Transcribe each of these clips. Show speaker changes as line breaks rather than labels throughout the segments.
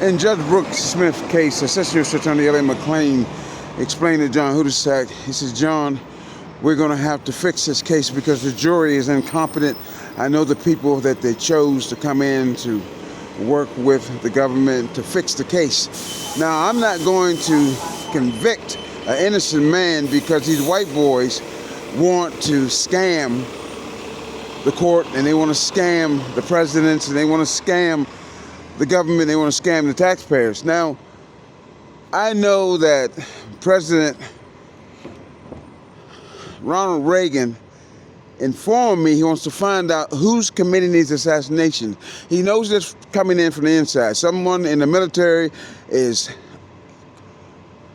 In Judge Brooks Smith's case, Assistant U.S. Attorney Elliot McClain explained to John Hudusek, he says, John, we're going to have to fix this case because the jury is incompetent. I know the people that they chose to come in to work with the government to fix the case. Now, I'm not going to convict an innocent man because these white boys want to scam the court and they want to scam the presidents and they want to scam the government, they want to scam the taxpayers. Now, I know that President Ronald Reagan informed me he wants to find out who's committing these assassinations. He knows this coming in from the inside. Someone in the military is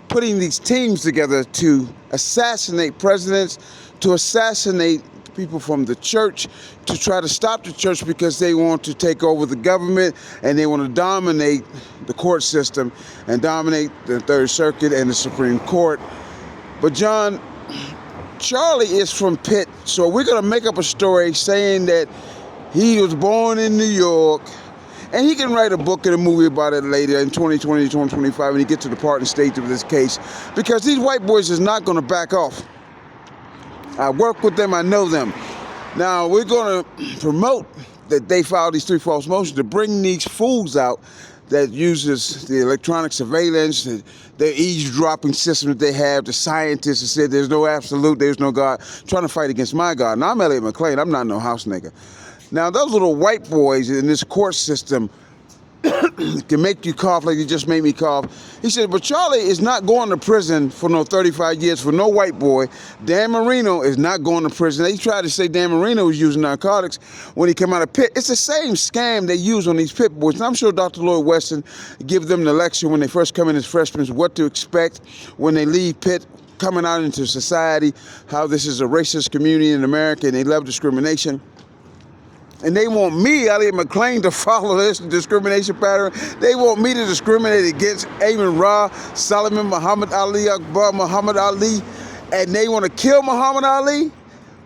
putting these teams together to assassinate presidents, to assassinate people from the church, to try to stop the church because they want to take over the government and they want to dominate the court system and dominate the Third Circuit and the Supreme Court. But John, Charlie is from Pitt, so we're going to make up a story saying that he was born in New York, and he can write a book and a movie about it later in 2020, 2025 when he gets to the part and stage of this case, because these white boys is not going to back off. I work with them, I know them. Now, we're going to promote that they filed these 3 false motions to bring these fools out that uses the electronic surveillance, the eavesdropping system that they have, the scientists that said there's no absolute, there's no God, trying to fight against my God. Now, I'm Elliot McClain, I'm not no house nigga. Now, those little white boys in this court system can make you cough like you just made me cough. He said, but Charlie is not going to prison for no 35 years for no white boy. Dan Marino is not going to prison. They tried to say Dan Marino was using narcotics when he came out of Pitt. It's the same scam they use on these Pitt boys. And I'm sure Dr. Lloyd Weston give them the lecture when they first come in as freshmen, what to expect when they leave Pitt, coming out into society, how this is a racist community in America and they love discrimination. And they want me, Elliot McClain, to follow this discrimination pattern. They want me to discriminate against Amun Ra, Solomon, Muhammad Ali, Akbar, Muhammad Ali, and they want to kill Muhammad Ali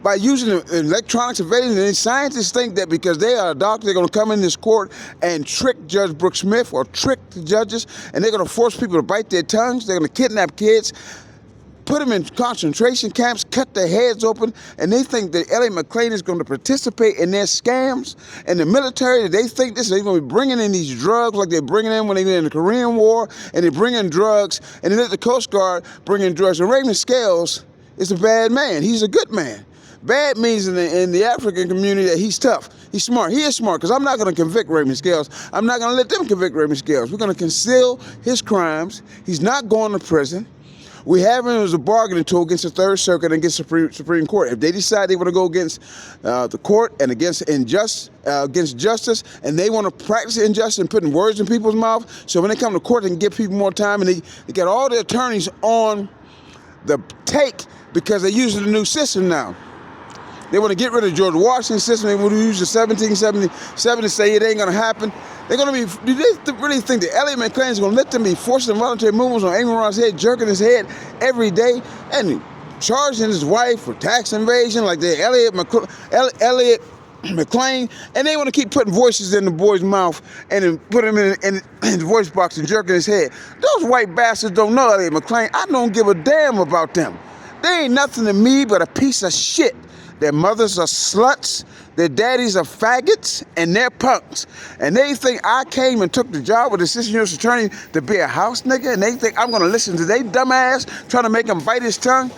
by using electronic surveillance. And scientists think that because they are a doctor, they're going to come in this court and trick Judge Brooks Smith or trick the judges, and they're going to force people to bite their tongues. They're going to kidnap kids, put them in concentration camps, cut their heads open, and they think that Elliot McClain is going to participate in their scams. And the military, they think this, they're going to be bringing in these drugs like they're bringing in when they were in the Korean War, and they bring in drugs, and they let the Coast Guard bring in drugs. And Raymond Scales is a bad man. He's a good man. Bad means in the African community that he's tough. He's smart. He is smart, because I'm not going to convict Raymond Scales. I'm not going to let them convict Raymond Scales. We're going to conceal his crimes. He's not going to prison. We have him as a bargaining tool against the Third Circuit and against the Supreme Court. If they decide they want to go against the court and against justice, and they want to practice injustice and putting words in people's mouth, so when they come to court, they can give people more time, and they get all the attorneys on the take because they're using the new system now. They want to get rid of George Washington's system. They want to use the 1777 to say it ain't going to happen. They're going to be, do they really think that Elliot McClain is going to let them be forcing voluntary movements on Amun Ra's head, jerking his head every day, and charging his wife for tax invasion like they're Elliot McClain, and they want to keep putting voices in the boy's mouth and then put him in the voice box and jerking his head. Those white bastards don't know Elliot McClain. I don't give a damn about them. They ain't nothing to me but a piece of shit. Their mothers are sluts, their daddies are faggots, and they're punks. And they think I came and took the job with the Assistant U.S. Attorney to be a house nigga, and they think I'm gonna listen to they dumbass trying to make him bite his tongue.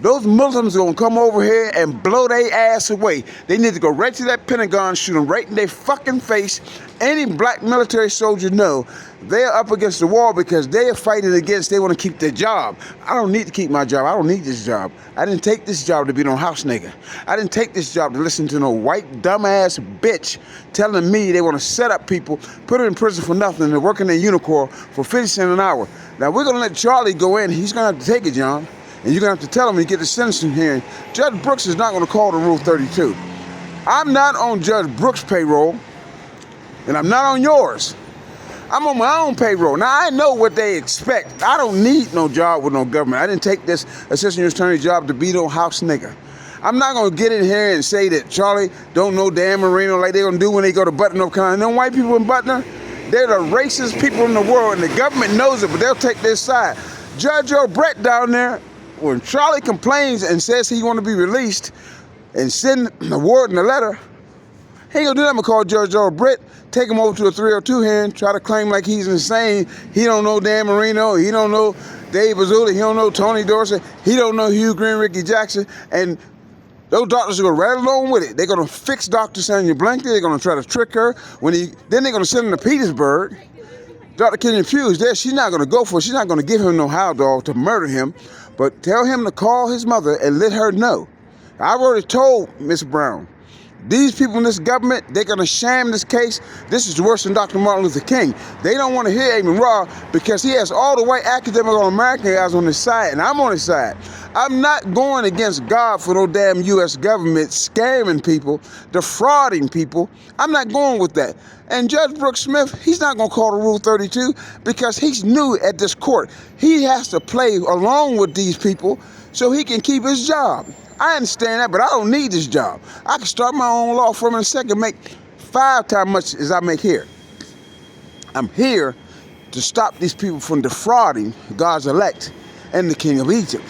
Those Muslims are gonna come over here and blow their ass away. They need to go right to that Pentagon, shoot them right in their fucking face. Any black military soldier know they're up against the wall because they are fighting against, they want to keep their job. I don't need to keep my job. I don't need this job. I didn't take this job to be no house nigga. I didn't take this job to listen to no white dumbass bitch telling me they want to set up people, put them in prison for nothing, and they're working their Unicor for 50 cents an hour. Now we're gonna let Charlie go in. He's gonna have to take it, John. And you're gonna have to tell him when you get the sentencing hearing. Judge Brooks is not gonna call the Rule 32. I'm not on Judge Brooks' payroll, and I'm not on yours. I'm on my own payroll. Now, I know what they expect. I don't need no job with no government. I didn't take this Assistant U.S. Attorney job to be no house nigga. I'm not going to get in here and say that Charlie don't know Dan Marino like they're going to do when they go to Butler, North Carolina. No white people in Butler, They're the racist people in the world, and the government knows it, but they'll take their side. Judge Earl Brett down there, when Charlie complains and says he want to be released and send the warden a letter, he ain't gonna do nothing but call Judge Earl Brett, take him over to a 302 hearing, try to claim like he's insane. He don't know Dan Marino, he don't know Dave Azula, he don't know Tony Dorsey, he don't know Hugh Green, Ricky Jackson, and those doctors are gonna right along with it. They're gonna fix Dr. Sonia Blankley, they're gonna try to trick her. Then they're gonna send him to Petersburg. Dr. Kenyon Pugh is there, she's not gonna go for it, she's not gonna give him no hound dog to murder him, but tell him to call his mother and let her know. I've already told Miss Brown, these people in this government, they're gonna sham this case. This is worse than Dr. Martin Luther King. They don't wanna hear Amun Ra because he has all the white academic American guys on his side, and I'm on his side. I'm not going against God for no damn US government scamming people, defrauding people. I'm not going with that. And Judge Brooks Smith, he's not gonna call the Rule 32 because he's new at this court. He has to play along with these people so he can keep his job. I understand that, but I don't need this job. I can start my own law firm in a second, make 5 times much as I make here. I'm here to stop these people from defrauding God's elect and the King of Egypt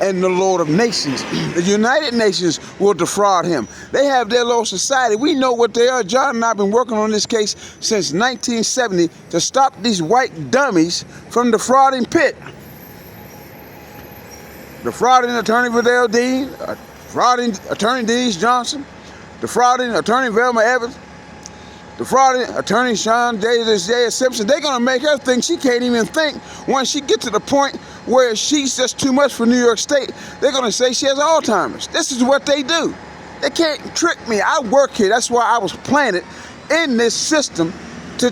and the Lord of Nations. The United Nations will defraud him. They have their little society. We know what they are. John and I have been working on this case since 1970 to stop these white dummies from defrauding Pitt. Defrauding Attorney Vidal Dean, defrauding Attorney Denise Johnson, defrauding Attorney Velma Evans, defrauding Attorney Sean J. Simpson. They're gonna make her think she can't even think. Once she gets to the point where she's just too much for New York State, they're gonna say she has Alzheimer's. This is what they do. They can't trick me. I work here. That's why I was planted in this system to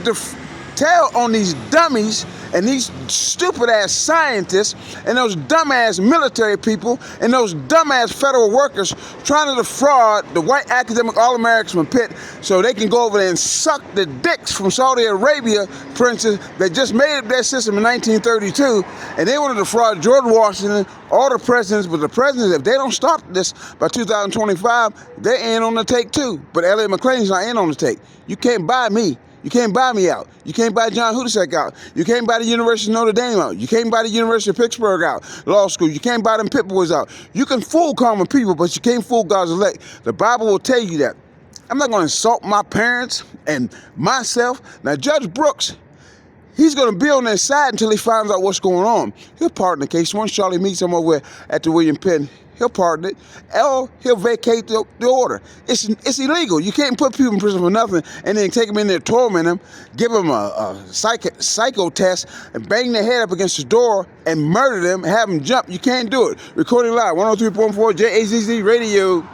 tell on these dummies and these stupid ass scientists and those dumbass military people and those dumbass federal workers trying to defraud the white academic All-Americans from Pitt so they can go over there and suck the dicks from Saudi Arabia princes that just made up their system in 1932, and they want to defraud George Washington, all the presidents, but the presidents, if they don't stop this by 2025, they in on the take too. But Elliot McClain's not in on the take. You can't buy me. You can't buy me out. You can't buy John Hudasek out. You can't buy the University of Notre Dame out. You can't buy the University of Pittsburgh out, law school. You can't buy them Pit Boys out. You can fool common people, but you can't fool God's elect. The Bible will tell you that. I'm not going to insult my parents and myself. Now, Judge Brooks, he's going to be on their side until he finds out what's going on. He'll pardon the case. Once Charlie meets him over at the William Penn, he'll pardon it, or he'll vacate the order. It's illegal. You can't put people in prison for nothing and then take them in there, torment them, give them a psycho test, and bang their head up against the door and murder them, have them jump. You can't do it. Recording live, 103.4 JAZZ Radio.